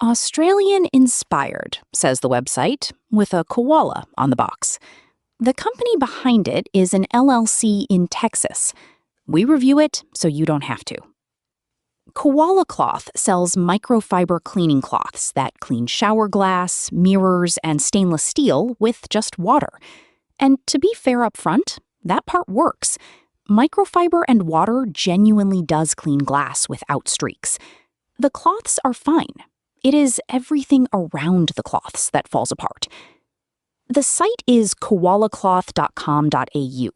Australian-inspired, says the website, with a koala on the box. The company behind it is an LLC in Texas. We review it so you don't have to. KoalaCloth sells microfiber cleaning cloths that clean shower glass, mirrors, and stainless steel with just water. And to be fair up front, that part works. Microfiber and water genuinely does clean glass without streaks. The cloths are fine. It is everything around the cloths that falls apart. The site is koalacloth.com.au,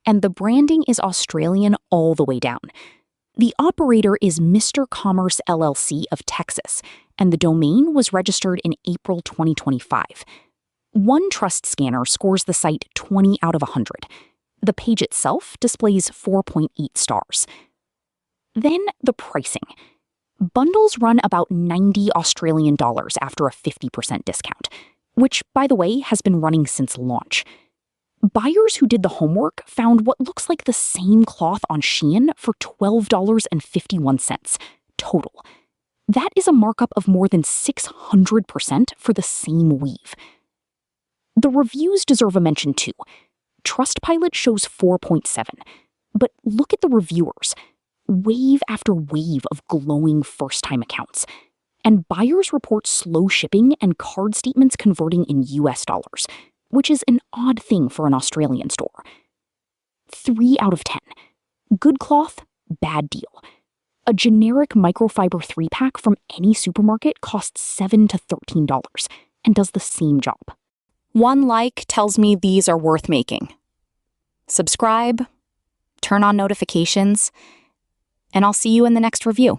and the branding is Australian all the way down. The operator is Mr. Commerce LLC of Texas, and the domain was registered in April 2025. One Trust scanner scores the site 20 out of 100. The page itself displays 4.8 stars. Then the pricing. Bundles run about $90 Australian after a 50% discount, which, by the way, has been running since launch. Buyers who did the homework found what looks like the same cloth on Shein for $12.51 total. That is a markup of more than 600% for the same weave. The reviews deserve a mention too. Trustpilot shows 4.7, but look at the reviewers. Wave after wave of glowing first-time accounts. And buyers report slow shipping and card statements converting in US dollars, which is an odd thing for an Australian store. 3 out of 10. Good cloth, bad deal. A generic microfiber 3-pack from any supermarket costs $7 to $13 and does the same job. One like tells me these are worth making. Subscribe, turn on notifications, and I'll see you in the next review.